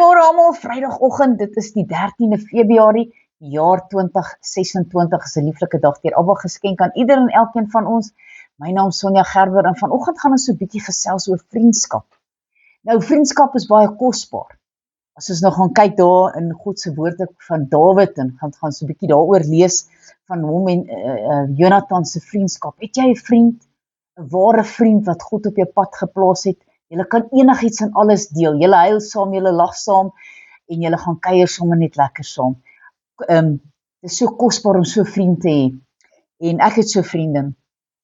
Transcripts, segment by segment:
Goeiemôre almal, Vrydagoggend, dit is die 13de Februarie, die jaar 2026, is 'n lieflike dag deur Abba geskenk aan ieder en elkeen van ons. My naam is Sonja Gerber en vanoggend gaan ons so 'n bietjie gesels oor vriendskap. Nou, vriendskap is baie kosbaar. As ons nou gaan kyk daar in God se woord van Dawid en gaan so 'n bietjie daaroor lees van hom en Jonathan se vriendskap. Het jy 'n vriend, 'n ware vriend wat God op jou pad geplaas het? Julle kan enigiets en alles deel. Julle huil saam, julle lag saam en julle gaan kuier sommer net lekker saam. Dit is so kosbaar om so 'n vriend te hê. En ek het so vriende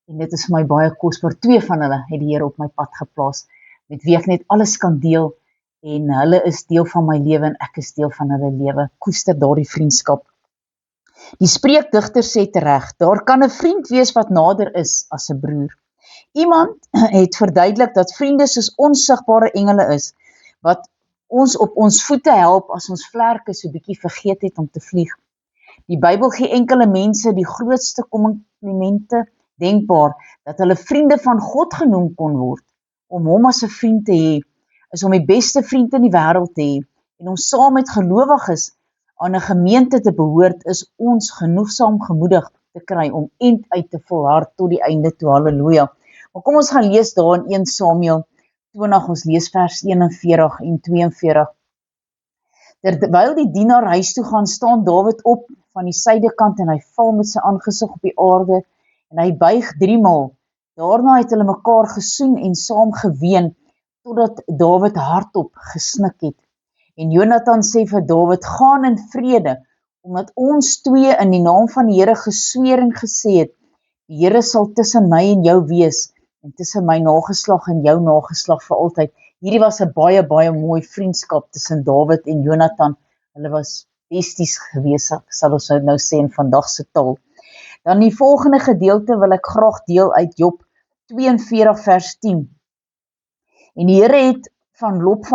en dit is vir my baie kosbaar. 2 van hulle het die Here op my pad geplaas met wie ek net alles kan deel en hulle is deel van my lewe en ek is deel van hulle lewe. Koester daardie vriendskap. Die spreekdigter sê tereg, daar kan 'n vriend wees wat nader is as 'n broer. Iemand het verduidelik dat vriende soos onsigbare engele is, wat ons op ons voete help as ons vlerke so bietjie vergeet het om te vlieg. Die Bybel gee enkele mense die grootste komplimente denkbaar, dat hulle vriende van God genoem kon word. Om hom as 'n vriend te hê, is om die beste vriend in die wêreld te hê, en om saam met gelowiges aan 'n gemeente te behoort, is ons genoegsaam gemoedig te kry om end uit te volhard tot die einde toe, halleluja. Maar kom ons gaan lees daar in 1 Samuel 20, ons lees vers 41 en 42. Terwyl die dienaar huis toe gaan, staan Dawid op van die suidekant en hy val met sy aangesig op die aarde en hy buig 3 maal. Daarna het hulle mekaar gesoen en saam geween totdat Dawid hardop gesnik het. En Jonathan sê vir Dawid, gaan in vrede, omdat ons 2 in die naam van die Here gesweer en gesê het, die Here sal tussen my en jou wees, en tussen my nageslag en jou nageslag vir altyd. Hierdie was 'n baie, baie mooi vriendskap tussen Dawid en Jonathan. Hulle was besties gewees, sal ons nou sê in vandag se taal. Dan die volgende gedeelte wil ek graag deel uit Job 42 vers 10. En die Here het van Job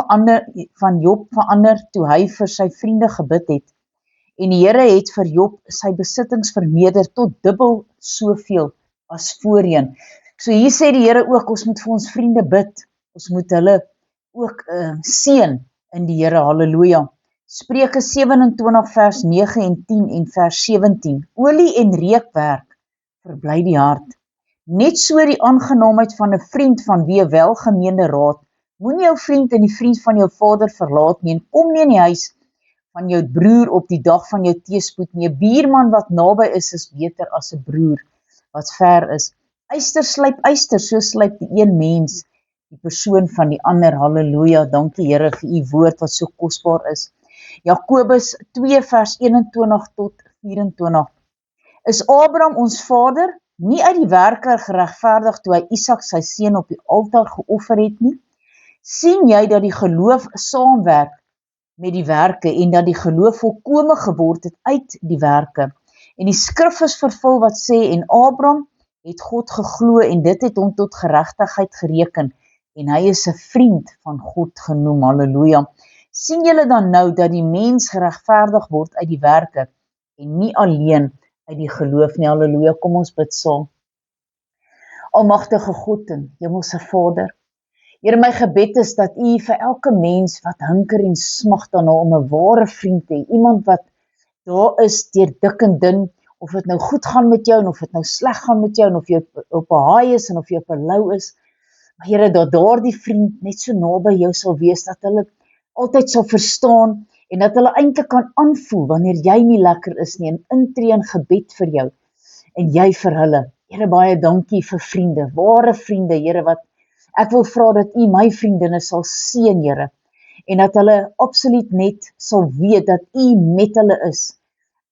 verander toe hy vir sy vriende gebid het. En die Here het vir Job sy besittings vermeerder tot dubbel soveel as voorheen. So hier sê die Here ook, ons moet vir ons vriende bid. Ons moet hulle ook seën in die Here, halleluja. Spreuke 27 vers 9 en 10 en vers 17. Olie en reukwerk verbly die hart. Net so die aangenaamheid van 'n vriend van wie 'n welgemeende raad. Moenie jou vriend en die vriend van jou vader verlaat nie en kom nie in die huis van jou broer op die dag van jou teëspoed nie. 'n Buurman wat naby is beter as 'n broer wat ver is. Yster slyp yster, so slyp die een mens die persoon van die ander, halleluja, dankie Here vir u woord wat so kosbaar is. Jakobus 2 vers 21 tot 24. Is Abraham ons vader nie uit die werke geregverdig toe hy Isak sy seun op die altaar geoffer het nie? Sien jy dat die geloof saamwerk met die werke en dat die geloof volkome geword het uit die werke? En die skrif is vervul wat sê, en Abraham het God geglo en dit het hom tot geregtigheid gereken en hy is 'n vriend van God genoem, halleluja. Sien julle dan nou dat die mens geregverdig word uit die werke en nie alleen uit die geloof nie, halleluja, kom ons bid saam. Almagtige God en Hemelse Vader, Here, my gebed is dat u vir elke mens wat hunker en smag daarna om 'n ware vriend te hê, iemand wat daar is deur dik en dun, of dit nou goed gaan met jou en of dit nou sleg gaan met jou en of jy op 'n high is en of jy op 'n low is, maar Here, dat daardie vriend net so naby jou sal wees, dat hulle altyd sal verstaan en dat hulle eintlik kan aanvoel wanneer jy nie lekker is nie en intree in gebed vir jou en jy vir hulle. Here, baie dankie vir vriende, ware vriende, Here, wat ek wil vra dat u my vriendinne sal seën, Here, en dat hulle absoluut net sal weet dat u met hulle is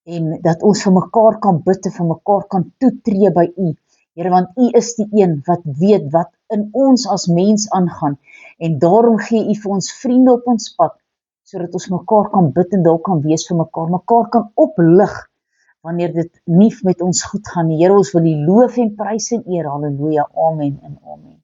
en dat ons vir mekaar kan bid en vir mekaar kan toetree by u. Here, want u is die een wat weet wat in ons as mens aangaan en daarom gee u vir ons vriende op ons pad, sodat ons mekaar kan bid en daar kan wees vir mekaar kan oplig wanneer dit nie met ons goed gaan nie. Here, ons wil u loof en prys en eer, halleluja, amen en amen.